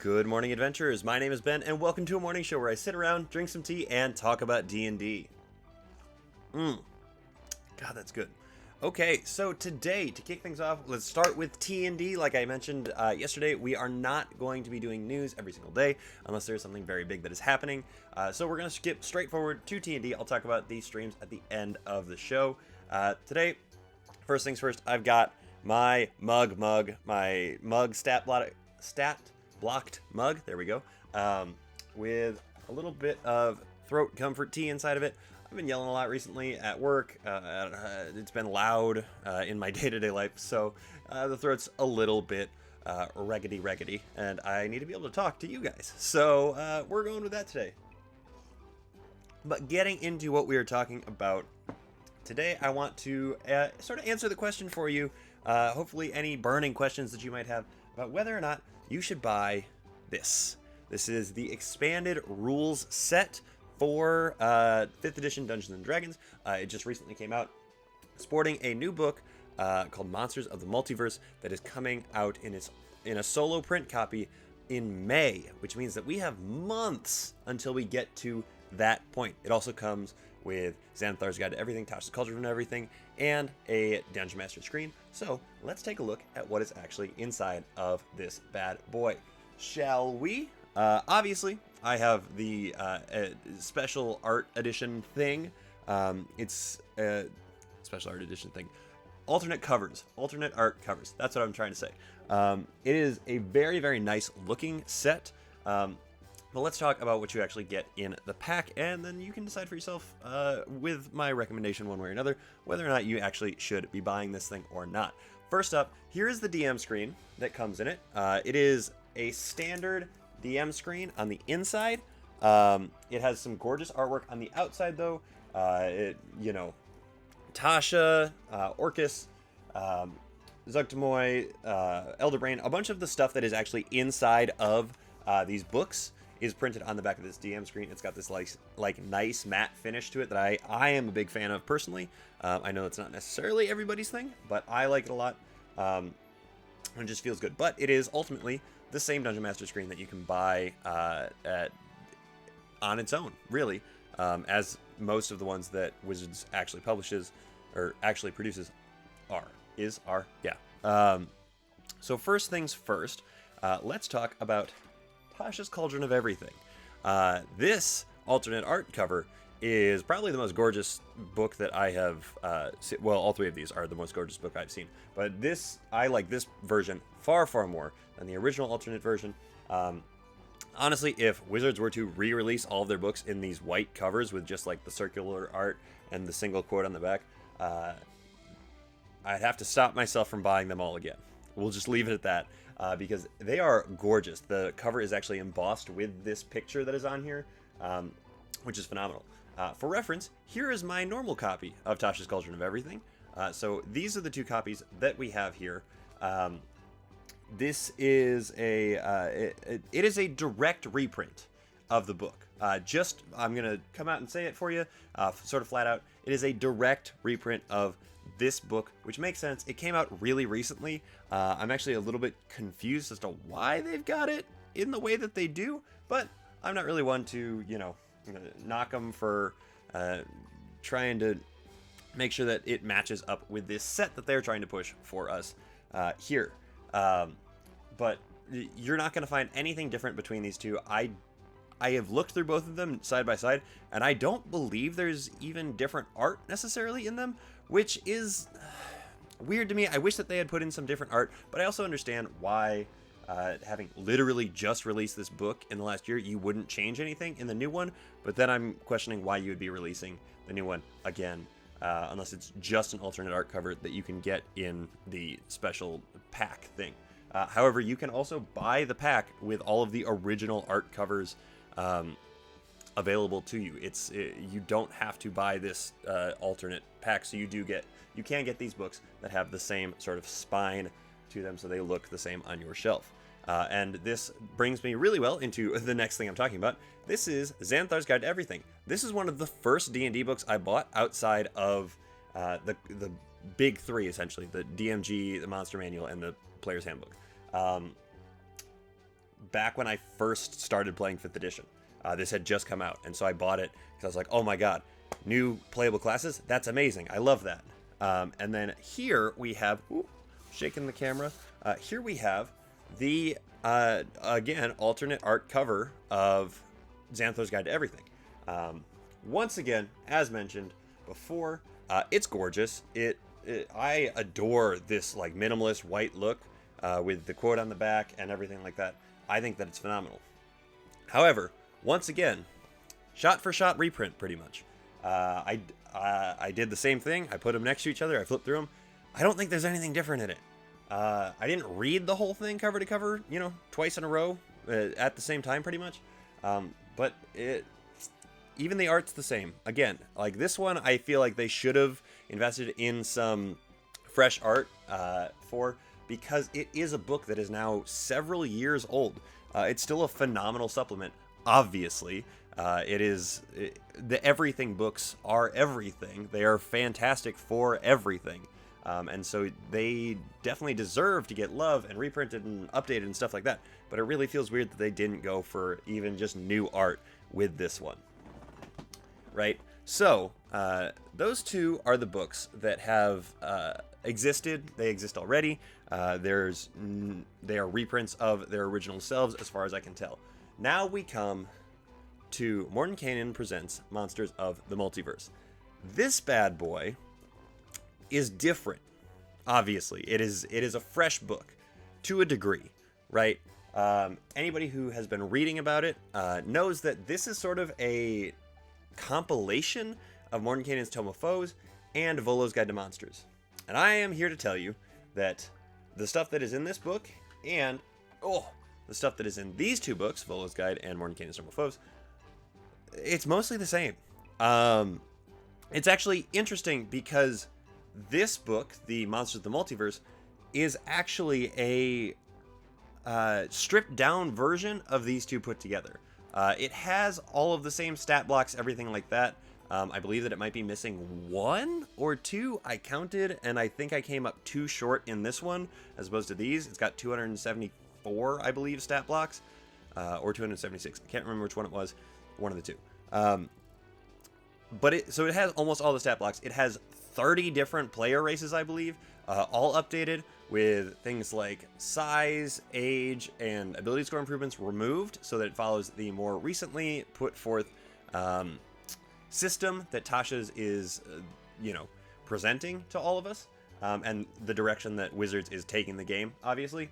Good morning, adventurers. My name is Ben, and welcome to a morning show where I sit around, drink some tea, and talk about D&D. God, that's good. Okay, so today, to kick things off, let's start with T&D. Like I mentioned yesterday, we are not going to be doing news every single day unless there's something very big that is happening. So we're going to skip straight forward to T&D. I'll talk about these streams at the end of the show. Today, first things first, I've got my my mug stat blocked mug, there we go, with a little bit of throat comfort tea inside of it. I've been yelling a lot recently at work. It's been loud in my day-to-day life, so the throat's a little bit raggedy, and I need to be able to talk to you guys. So we're going with that today. But getting into what we are talking about today, I want to sort of answer the question for you, hopefully any burning questions that you might have about whether or not you should buy this. This is the expanded rules set for 5th edition Dungeons & Dragons. It just recently came out, sporting a new book called Monsters of the Multiverse that is coming out in a solo print copy in May, which means that we have months until we get to that point. It also comes with Xanathar's Guide to Everything, Tasha's Cauldron and Everything, and a Dungeon Master screen. So let's take a look at what is actually inside of this bad boy. Shall we? Obviously, I have the special art edition thing. It's a special art edition thing. Alternate art covers. That's what I'm trying to say. It is a very, very nice looking set. But let's talk about what you actually get in the pack, and then you can decide for yourself, with my recommendation one way or another, whether or not you actually should be buying this thing or not. First up, here is the DM screen that comes in it. It is a standard DM screen on the inside. It has some gorgeous artwork on the outside, though. Tasha, Orcus, Zugtamoy, Elderbrain, a bunch of the stuff that is actually inside of these books is printed on the back of this DM screen. It's got this like nice matte finish to it that I am a big fan of personally. I know it's not necessarily everybody's thing, but I like it a lot. It just feels good. But it is ultimately the same Dungeon Master screen that you can buy on its own, really, as most of the ones that Wizards actually publishes or actually produces are. So first things first, let's talk about Tasha's Cauldron of Everything. This alternate art cover is probably the most gorgeous book that I have seen. Well, all three of these are the most gorgeous book I've seen. But I like this version far, far more than the original alternate version. Honestly, if Wizards were to re-release all of their books in these white covers with just like the circular art and the single quote on the back, I'd have to stop myself from buying them all again. We'll just leave it at that. Because they are gorgeous. The cover is actually embossed with this picture that is on here, which is phenomenal. For reference, here is my normal copy of Tasha's Cauldron of Everything. So these are the two copies that we have here. This is it is a direct reprint of the book. I'm gonna come out and say it for you, sort of flat out. It is a direct reprint of this book, which makes sense. It came out really recently. I'm actually a little bit confused as to why they've got it in the way that they do, but I'm not really one to, knock them for trying to make sure that it matches up with this set that they're trying to push for us here. But you're not going to find anything different between these two. I have looked through both of them side by side, and I don't believe there's even different art necessarily in them, which is weird to me. I wish that they had put in some different art, but I also understand why, having literally just released this book in the last year, you wouldn't change anything in the new one. But then I'm questioning why you would be releasing the new one again, unless it's just an alternate art cover that you can get in the special pack thing. However, you can also buy the pack with all of the original art covers available to you. You don't have to buy this alternate pack, so you can get these books that have the same sort of spine to them, so they look the same on your shelf. And this brings me really well into the next thing I'm talking about. This is Xanathar's Guide to Everything. This is one of the first D&D books I bought outside of the big three, essentially, the DMG, the Monster Manual, and the Player's Handbook. back when I first started playing 5th edition. This had just come out, and so I bought it because I was like, oh my god, new playable classes? That's amazing. I love that. And then here we have, shaking the camera, here we have the, again, alternate art cover of Xanathar's Guide to Everything. Once again, as mentioned before, it's gorgeous. I adore this like minimalist white look with the quote on the back and everything like that. I think that it's phenomenal. However, once again, shot for shot reprint, pretty much. I did the same thing. I put them next to each other. I flipped through them. I don't think there's anything different in it. I didn't read the whole thing cover to cover, twice in a row at the same time, pretty much. But even the art's the same. Again, like this one, I feel like they should have invested in some fresh art because it is a book that is now several years old. It's still a phenomenal supplement, obviously. The Everything books are everything. They are fantastic for everything. And so they definitely deserve to get love and reprinted and updated and stuff like that. But it really feels weird that they didn't go for even just new art with this one. Right? So, those two are the books that have existed. They exist already. They are reprints of their original selves, as far as I can tell. Now we come to Mordenkainen Presents Monsters of the Multiverse. This bad boy is different. Obviously, it is a fresh book to a degree, right? Anybody who has been reading about it knows that this is sort of a compilation of Mordenkainen's Tome of Foes and Volo's Guide to Monsters. And I am here to tell you that the stuff that is in this book and the stuff that is in these two books, Volo's Guide and Mordenkainen's Tome of Foes, it's mostly the same. It's actually interesting because this book, The Monsters of the Multiverse, is actually a stripped down version of these two put together. It has all of the same stat blocks, everything like that. I believe that it might be missing 1 or 2. I counted, and I think I came up too short in this one as opposed to these. It's got 274, I believe, stat blocks, or 276. I can't remember which one it was. One of the two. So it has almost all the stat blocks. It has 30 different player races, I believe, all updated with things like size, age, and ability score improvements removed so that it follows the more recently put forth system that Tasha's is, presenting to all of us, and the direction that Wizards is taking the game, obviously.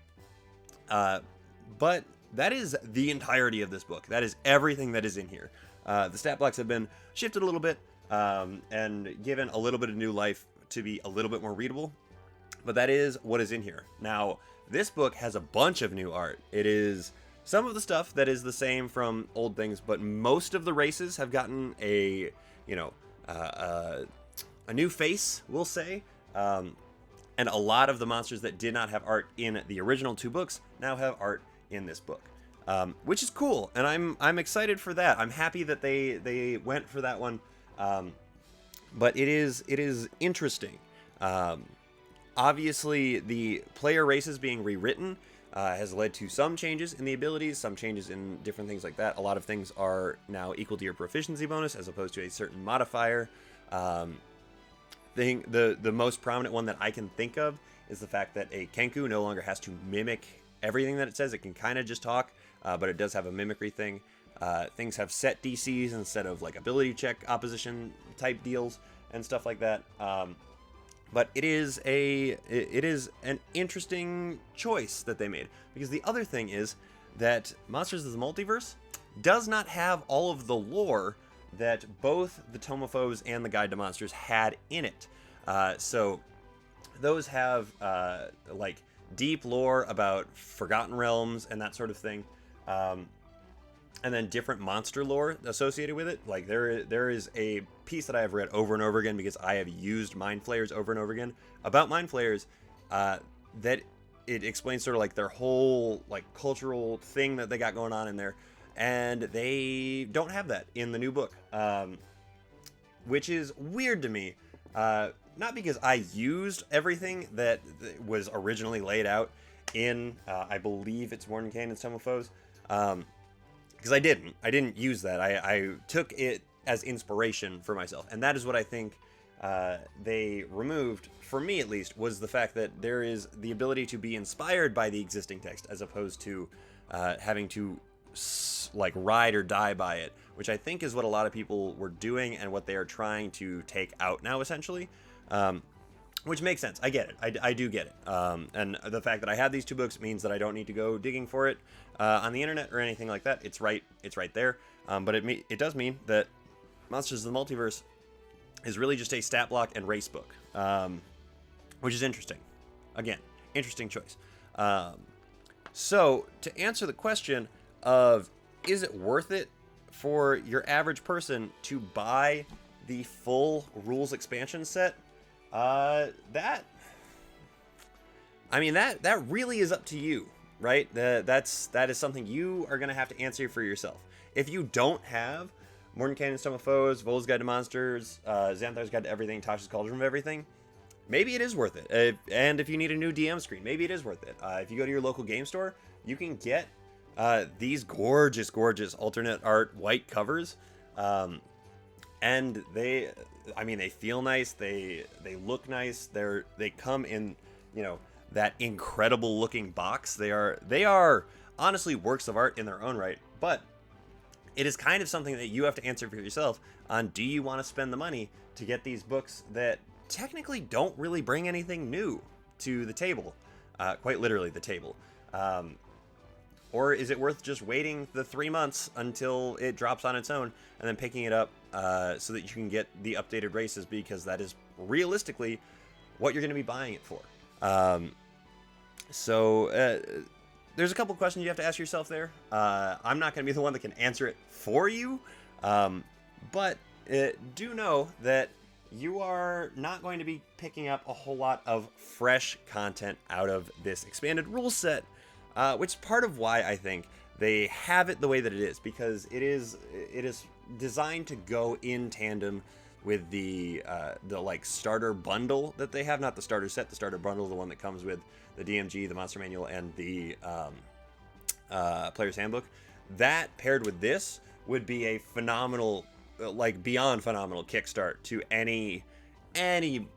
But that is the entirety of this book. That is everything that is in here. The stat blocks have been shifted a little bit and given a little bit of new life to be a little bit more readable. But that is what is in here. Now, this book has a bunch of new art. It is some of the stuff that is the same from old things, but most of the races have gotten a new face, we'll say. And a lot of the monsters that did not have art in the original 2 books now have art in this book. Which is cool, and I'm excited for that. I'm happy that they went for that one. But it is interesting. Obviously, the player races being rewritten has led to some changes in the abilities, some changes in different things like that. A lot of things are now equal to your proficiency bonus as opposed to a certain modifier. The most prominent one that I can think of is the fact that a Kenku no longer has to mimic everything that it says. It can kind of just talk, but it does have a mimicry thing. Things have set DCs instead of like ability check opposition type deals and stuff like that. But it is an interesting choice that they made, because the other thing is that Monsters of the Multiverse does not have all of the lore that both the Tome of Foes and the Guide to Monsters had in it. So those have like deep lore about Forgotten Realms and that sort of thing. And then different monster lore associated with it. Like there is a piece that I have read over and over again because I have used Mind Flayers over and over again about Mind Flayers, that it explains sort of like their whole like cultural thing that they got going on in there, and they don't have that in the new book, which is weird to me. Not because I used everything that was originally laid out in, I believe it's Mordenkainen's Tome of Foes, Because I didn't use that. I took it as inspiration for myself, and that is what I think they removed, for me at least, was the fact that there is the ability to be inspired by the existing text as opposed to having to like ride or die by it, which I think is what a lot of people were doing and what they are trying to take out now, essentially. Which makes sense. I get it. I do get it. And the fact that I have these 2 books means that I don't need to go digging for it on the internet or anything like that. It's right there. But it does mean that Monsters of the Multiverse is really just a stat block and race book, which is interesting. Again, interesting choice. So to answer the question of is it worth it for your average person to buy the full rules expansion set, that really is up to you, right? That is something you are going to have to answer for yourself. If you don't have Mordenkainen's Tome of Foes, Vol's Guide to Monsters, Xanthar's Guide to Everything, Tasha's Cauldron of Everything, maybe it is worth it. And if you need a new DM screen, maybe it is worth it. If you go to your local game store, you can get these gorgeous alternate art white covers. And they feel nice. They look nice. They come in, that incredible looking box. They are honestly works of art in their own right. But it is kind of something that you have to answer for yourself on, do you want to spend the money to get these books that technically don't really bring anything new to the table, quite literally the table, or is it worth just waiting the 3 months until it drops on its own and then picking it up so that you can get the updated races, because that is realistically what you're going to be buying it for. There's a couple questions you have to ask yourself there. I'm not going to be the one that can answer it for you, but do know that you are not going to be picking up a whole lot of fresh content out of this expanded rule set, which is part of why I think they have it the way that it is, because it is designed to go in tandem with the like starter bundle that they have, not the starter set, the starter bundle, the one that comes with the DMG, the Monster Manual, and the Player's Handbook. That paired with this would be a phenomenal, like beyond phenomenal kickstart to any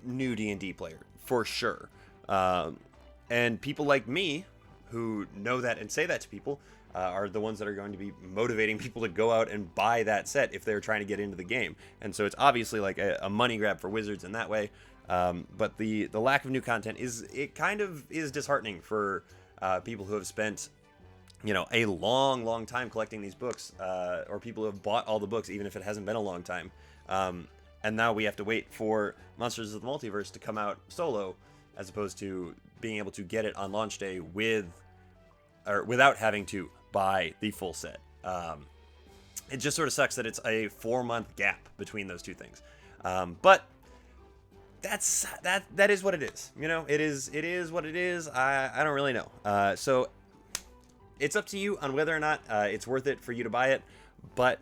new D&D player, for sure. And people like me who know that and say that to people are the ones that are going to be motivating people to go out and buy that set if they're trying to get into the game. And so it's obviously like a money grab for Wizards in that way. But the lack of new content is disheartening for people who have spent, a long time collecting these books, or people who have bought all the books, even if it hasn't been a long time. And now we have to wait for Monsters of the Multiverse to come out solo, as opposed to being able to get it on launch day without having to buy the full set. It just sort of sucks that it's a 4-month gap between those two things. But that is what it is. It is what it is. I don't really know. So it's up to you on whether or not it's worth it for you to buy it. But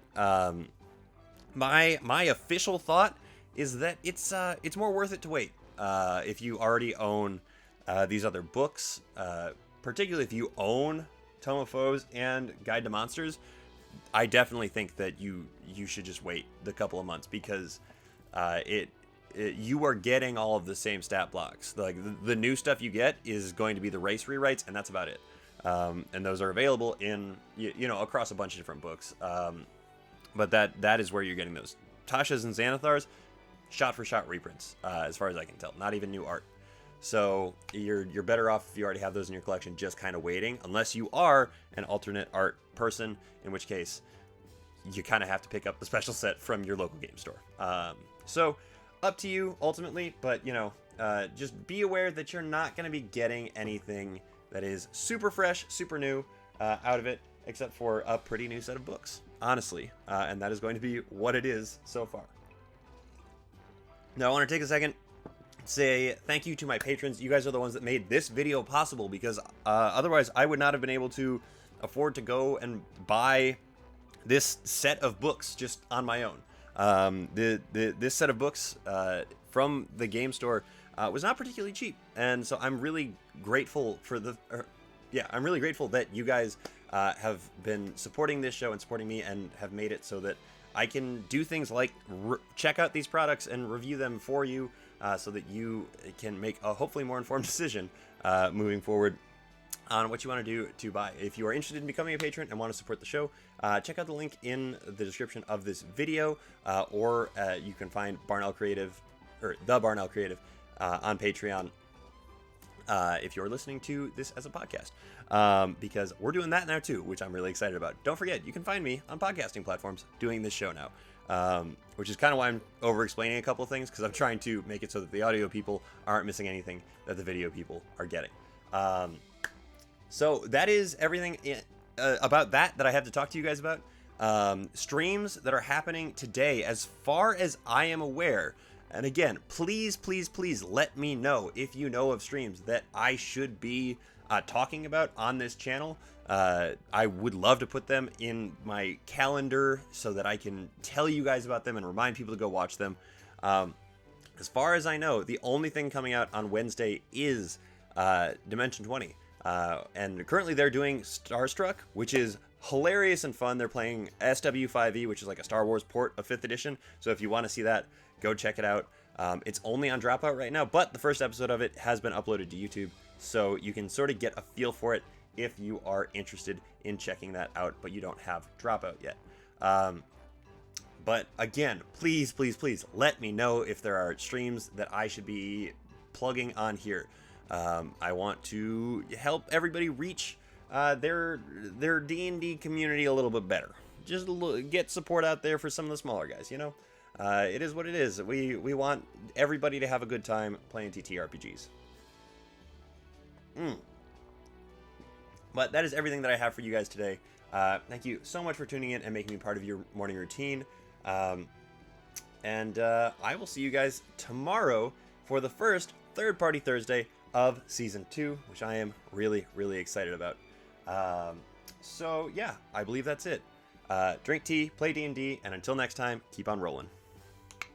my official thought is that it's more worth it to wait if you already own these other books, particularly if you own Tome of Foes and Guide to Monsters. I definitely think that you should just wait the couple of months, because you are getting all of the same stat blocks. Like the new stuff you get is going to be the race rewrites, and that's about it. And those are available in across a bunch of different books. But that is where you're getting those. Tasha's and Xanathar's shot for shot reprints, as far as I can tell. Not even new art. So you're better off if you already have those in your collection, just kind of waiting, unless you are an alternate art person, in which case you kind of have to pick up the special set from your local game store. So up to you ultimately, but just be aware that you're not going to be getting anything that is super fresh, super new out of it, except for a pretty new set of books, honestly. And that is going to be what it is so far. Now I want to take a second, say thank you to my patrons. You guys are the ones that made this video possible, because otherwise I would not have been able to afford to go and buy this set of books just on my own. This set of books from the game store was not particularly cheap, and so I'm really grateful for I'm really grateful that you guys have been supporting this show and supporting me, and have made it so that I can do things like check out these products and review them for you, so that you can make a hopefully more informed decision moving forward on what you want to do to buy. If you are interested in becoming a patron and want to support the show, check out the link in the description of this video, or you can find Barnell Creative, or the Barnell Creative, on Patreon if you're listening to this as a podcast, because we're doing that now too, which I'm really excited about. Don't forget, you can find me on podcasting platforms doing this show now, which is kind of why I'm over-explaining a couple of things, because I'm trying to make it so that the audio people aren't missing anything that the video people are getting. So that is everything about that I have to talk to you guys about. Streams that are happening today, as far as I am aware. And again, please, please, please let me know if you know of streams that I should be talking about on this channel. I would love to put them in my calendar so that I can tell you guys about them and remind people to go watch them. As far as I know, the only thing coming out on Wednesday is Dimension 20. And currently they're doing Starstruck, which is hilarious and fun. They're playing SW5E, which is like a Star Wars port of 5th edition. So if you want to see that, go check it out. It's only on Dropout right now, but the first episode of it has been uploaded to YouTube, so you can sort of get a feel for it if you are interested in checking that out, but you don't have Dropout yet. But again, please, please, please let me know if there are streams that I should be plugging on here. I want to help everybody reach their D&D community a little bit better. Just get support out there for some of the smaller guys, you know? It is what it is. We want everybody to have a good time playing TTRPGs. But that is everything that I have for you guys today. Thank you so much for tuning in and making me part of your morning routine. And I will see you guys tomorrow for the first Third Party Thursday of Season 2, which I am really, really excited about. So yeah, I believe that's it. Drink tea, play D&D, and until next time, keep on rolling.